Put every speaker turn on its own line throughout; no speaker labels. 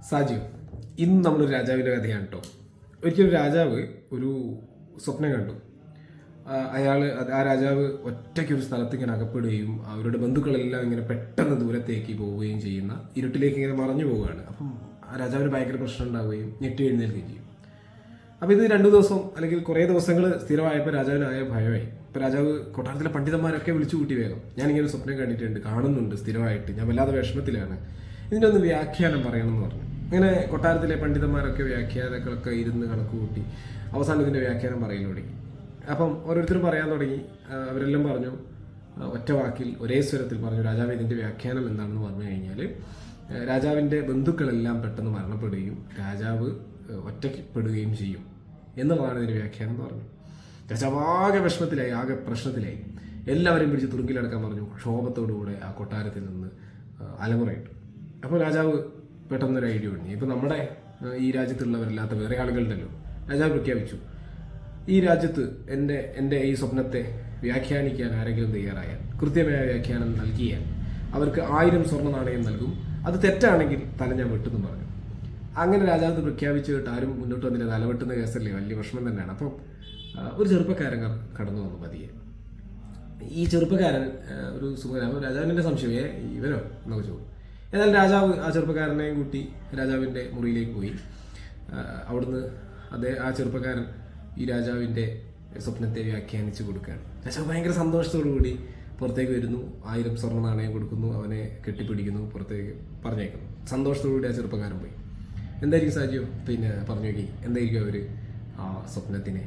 സാജു, ഇന്ന് നമ്മളൊരു രാജാവിൻ്റെ കഥയാണ് കേട്ടോ. ഒരിക്കലും രാജാവ് ഒരു സ്വപ്നം കണ്ടു. ആ രാജാവ് ഒറ്റയ്ക്കൊരു സ്ഥലത്ത് ഇങ്ങനെ അകപ്പെടുകയും അവരുടെ ബന്ധുക്കളെല്ലാം ഇങ്ങനെ പെട്ടെന്ന് ദൂരത്തേക്ക് പോവുകയും ചെയ്യുന്ന ഇരുട്ടിലേക്ക് ഇങ്ങനെ മറഞ്ഞു പോവുകയാണ്. അപ്പം ആ രാജാവിന് ഭയങ്കര പ്രശ്നം ഉണ്ടാവുകയും ഞെട്ടി എഴുന്നേൽക്കുകയും ചെയ്യും. അപ്പോൾ ഇത് 2 ദിവസം അല്ലെങ്കിൽ കുറേ ദിവസങ്ങൾ സ്ഥിരമായപ്പോൾ രാജാവിനായ ഭയമായി. ഇപ്പോൾ രാജാവ് കൊട്ടാരത്തിലെ പണ്ഡിതന്മാരൊക്കെ വിളിച്ചു കൂട്ടി വേഗം, ഞാനിങ്ങനെ സ്വപ്നം കണ്ടിട്ടുണ്ട്, കാണുന്നുണ്ട് സ്ഥിരമായിട്ട്, ഞാൻ വല്ലാതെ വിഷമത്തിലാണ്, ഇതിൻ്റെ ഒന്ന് വ്യാഖ്യാനം പറയണമെന്ന് പറഞ്ഞു. അങ്ങനെ കൊട്ടാരത്തിലെ പണ്ഡിതന്മാരൊക്കെ വ്യാഖ്യാനങ്ങളൊക്കെ ഇരുന്ന് കണക്ക് കൂട്ടി അവസാനം ഇതിൻ്റെ വ്യാഖ്യാനം പറയൽ തുടങ്ങി. അപ്പം ഓരോരുത്തരും പറയാൻ തുടങ്ങി. അവരെല്ലാം പറഞ്ഞു, ഒറ്റ വാക്കിൽ ഒരേ സ്വരത്തിൽ പറഞ്ഞു, രാജാവ് ഇതിൻ്റെ വ്യാഖ്യാനം എന്താണെന്ന് പറഞ്ഞു കഴിഞ്ഞാൽ രാജാവിൻ്റെ ബന്ധുക്കളെല്ലാം പെട്ടെന്ന് മരണപ്പെടുകയും രാജാവ് ഒറ്റപ്പെടുകയും ചെയ്യും എന്നുള്ളതാണ് ഇതിൻ്റെ വ്യാഖ്യാനം എന്ന് പറഞ്ഞു. രാജാവ് ആകെ വിഷമത്തിലായി, ആകെ പ്രശ്നത്തിലായി. എല്ലാവരെയും പിടിച്ച് തുറുങ്കിലടക്കാൻ പറഞ്ഞു. ക്ഷോഭത്തോടുകൂടെ ആ കൊട്ടാരത്തിൽ നിന്ന് അലമുറയിട്ടു. അപ്പോൾ രാജാവ് പെട്ടെന്നൊരു ഐഡിയ പറഞ്ഞു. ഇപ്പം നമ്മുടെ ഈ രാജ്യത്തുള്ളവരല്ലാത്ത വേറെ ആളുകളുണ്ടല്ലോ. രാജാവ് പ്രഖ്യാപിച്ചു, ഈ രാജ്യത്ത് എൻ്റെ ഈ സ്വപ്നത്തെ വ്യാഖ്യാനിക്കാൻ ആരെങ്കിലും തയ്യാറായാൽ, കൃത്യമായ വ്യാഖ്യാനം നൽകിയാൽ അവർക്ക് 1000 സ്വർണ്ണ നാണയം നൽകും. അത് തെറ്റാണെങ്കിൽ തല ഞാൻ വെട്ടുന്നു പറഞ്ഞു. അങ്ങനെ രാജാവ് പ്രഖ്യാപിച്ചു കേട്ട് ആരും മുന്നോട്ട് വന്നില്ല. തലവെട്ടുന്ന കേസല്ലേ, വലിയ വിഷമം തന്നെയാണ്. അപ്പം ഒരു ചെറുപ്പക്കാരൻ കടന്നു വന്നു പതിയെ. ഈ ചെറുപ്പക്കാരൻ ഒരു സുഖം, രാജാവിൻ്റെ സംശയമേ ഇവനോ എന്നൊക്കെ ചോദിച്ചു. എന്നാൽ രാജാവ് ആ ചെറുപ്പക്കാരനെയും കൂട്ടി രാജാവിൻ്റെ മുറിയിലേക്ക് പോയി. അവിടുന്ന് ആ ചെറുപ്പക്കാരൻ ഈ രാജാവിൻ്റെ സ്വപ്നത്തെ വ്യാഖ്യാനിച്ചു കൊടുക്കുകയാണ്. രാജാവ് ഭയങ്കര സന്തോഷത്തോടു കൂടി പുറത്തേക്ക് വരുന്നു. 1000 സ്വർണ്ണ നാണയം കൊടുക്കുന്നു, അവനെ കെട്ടിപ്പിടിക്കുന്നു, പുറത്തേക്ക് പറഞ്ഞേക്കുന്നു. സന്തോഷത്തോടുകൂടി ആ ചെറുപ്പക്കാരൻ പോയി. എന്തായിരിക്കും സാജു പറഞ്ഞു നോക്കി, എന്തായിരിക്കും അവർ ആ സ്വപ്നത്തിനെ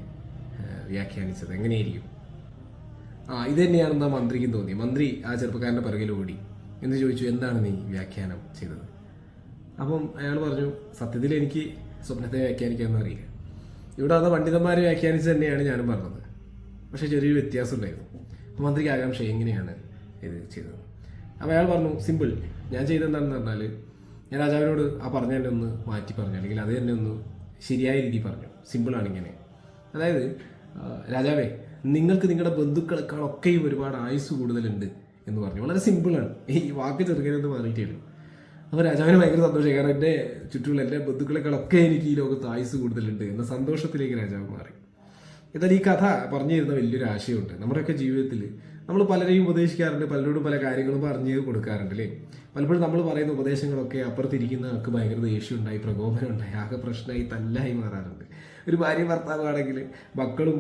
വ്യാഖ്യാനിച്ചത്, എങ്ങനെയായിരിക്കും? ഇത് തന്നെയാണെന്നാ മന്ത്രിക്കും തോന്നി. മന്ത്രി ആ ചെറുപ്പക്കാരൻ്റെ പിറകിൽ ഓടി. എന്ന് ചോദിച്ചു, എന്താണ് നീ വ്യാഖ്യാനം ചെയ്തത്? അപ്പം അയാൾ പറഞ്ഞു, സത്യത്തിൽ എനിക്ക് സ്വപ്നത്തെ വ്യാഖ്യാനിക്കാമെന്ന് അറിയില്ല. ഇവിടെ വന്ന പണ്ഡിതന്മാർ വ്യാഖ്യാനിച്ച് തന്നെയാണ് ഞാനും പറഞ്ഞത്, പക്ഷേ ചെറിയൊരു വ്യത്യാസം ഉണ്ടായിരുന്നു. അപ്പം മന്ത്രിക്ക് ആകാംക്ഷ, എങ്ങനെയാണ് ഇത് ചെയ്തത്? അപ്പോൾ അയാൾ പറഞ്ഞു, സിമ്പിൾ, ഞാൻ ചെയ്തതെന്താണെന്ന് പറഞ്ഞാൽ ഞാൻ രാജാവിനോട് ആ പറഞ്ഞ തന്നെ ഒന്ന് മാറ്റി പറഞ്ഞു, അല്ലെങ്കിൽ അത് തന്നെ ഒന്ന് ശരിയായ രീതിയിൽ പറഞ്ഞു. സിമ്പിളാണ് ഇങ്ങനെ. അതായത്, രാജാവേ, നിങ്ങൾക്ക് നിങ്ങളുടെ ബന്ധുക്കളെക്കാളൊക്കെയും ഒരുപാട് ആയുസ് കൂടുതലുണ്ട് എന്ന് പറഞ്ഞു. വളരെ സിമ്പിളാണ്. ഈ വാക്ക് ചെറുക്കനെന്ന് മാറിയിട്ടേ ഉള്ളൂ. അപ്പോൾ രാജാവിന് ഭയങ്കര സന്തോഷമായി. കാരണം എൻ്റെ ചുറ്റുമുള്ള എൻ്റെ ബന്ധുക്കളെക്കാളൊക്കെ എനിക്ക് ഈ ലോകത്ത് ആയുസ് കൂടുതലുണ്ട് എന്ന സന്തോഷത്തിലേക്ക് രാജാവ് മാറി. എന്നാൽ ഈ കഥ പറഞ്ഞു തരുന്ന വലിയൊരു ആശയമുണ്ട്. നമ്മുടെയൊക്കെ ജീവിതത്തിൽ നമ്മൾ പലരെയും ഉപദേശിക്കാറുണ്ട്, പലരോടും പല കാര്യങ്ങളും പറഞ്ഞു കൊടുക്കാറുണ്ട് അല്ലേ. പലപ്പോഴും നമ്മൾ പറയുന്ന ഉപദേശങ്ങളൊക്കെ അപ്പുറത്തിരിക്കുന്ന ആൾക്ക് ഭയങ്കര ദേഷ്യം ഉണ്ടായി, പ്രകോപനം ഉണ്ടായി, ആകെ പ്രശ്നമായി, തല്ലായി മാറാറുണ്ട്. ഒരു ഭാര്യ ഭർത്താവാണെങ്കിൽ, മക്കളും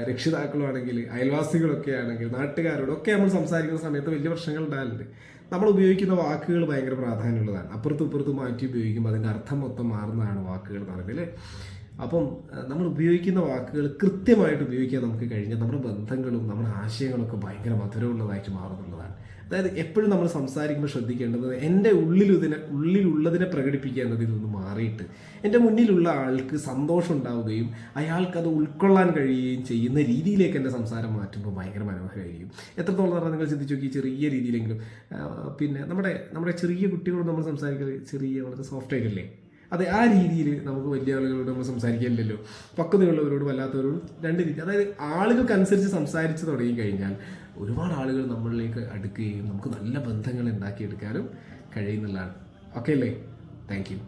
രക്ഷിതാക്കളും ആണെങ്കിൽ, അയൽവാസികളൊക്കെ ആണെങ്കിൽ, നാട്ടുകാരോടൊക്കെ നമ്മൾ സംസാരിക്കുന്ന സമയത്ത് വലിയ പ്രശ്നങ്ങൾ ഉണ്ടാകലുണ്ട്. നമ്മൾ ഉപയോഗിക്കുന്ന വാക്കുകൾ ഭയങ്കര പ്രാധാന്യമുള്ളതാണ്. അപ്പുറത്തും ഇപ്പുറത്തും മാറ്റി ഉപയോഗിക്കുമ്പോൾ അതിൻ്റെ അർത്ഥം മൊത്തം മാറുന്നതാണ് വാക്കുകൾ എന്ന് പറയുന്നത് അല്ലേ. അപ്പം നമ്മൾ ഉപയോഗിക്കുന്ന വാക്കുകൾ കൃത്യമായിട്ട് ഉപയോഗിക്കാൻ നമുക്ക് കഴിഞ്ഞാൽ നമ്മുടെ ബന്ധങ്ങളും നമ്മുടെ ആശയങ്ങളൊക്കെ ഭയങ്കര മധുരമുള്ളതായിട്ട് മാറുന്നുള്ളതാണ്. അതായത് എപ്പോഴും നമ്മൾ സംസാരിക്കുമ്പോൾ ശ്രദ്ധിക്കേണ്ടത് എൻ്റെ ഉള്ളിലുള്ളതിനെ പ്രകടിപ്പിക്കുക എന്നതിൽ നിന്ന് മാറിയിട്ട് എൻ്റെ മുന്നിലുള്ള ആൾക്ക് സന്തോഷം ഉണ്ടാവുകയും അയാൾക്കത് ഉൾക്കൊള്ളാൻ കഴിയുകയും ചെയ്യുന്ന രീതിയിലേക്ക് എൻ്റെ സംസാരം മാറ്റുമ്പോൾ ഭയങ്കര മനോഹരമായിരിക്കും. എത്രത്തോളം പറഞ്ഞാൽ നിങ്ങൾ ചിന്തിച്ചു നോക്കി, ചെറിയ രീതിയിലെങ്കിലും നമ്മുടെ ചെറിയ കുട്ടികളോട് നമ്മൾ സംസാരിക്കുന്നത് വളരെ സോഫ്റ്റ് ആയിട്ടല്ലേ. അതെ, ആ രീതിയിൽ നമുക്ക് വലിയ ആളുകളോട് നമ്മൾ സംസാരിക്കില്ലല്ലോ. പക്വതയുള്ളവരോട് വല്ലാത്തവരോട് 2 രീതി. അതായത് ആളുകൾക്കനുസരിച്ച് സംസാരിച്ച് തുടങ്ങി കഴിഞ്ഞാൽ ഒരുപാട് ആളുകൾ നമ്മളിലേക്ക് അടുക്കുകയും നമുക്ക് നല്ല ബന്ധങ്ങൾ ഉണ്ടാക്കിയെടുക്കാനും കഴിയുന്നുള്ളതാണ്. ഓക്കെ അല്ലേ? Thank you.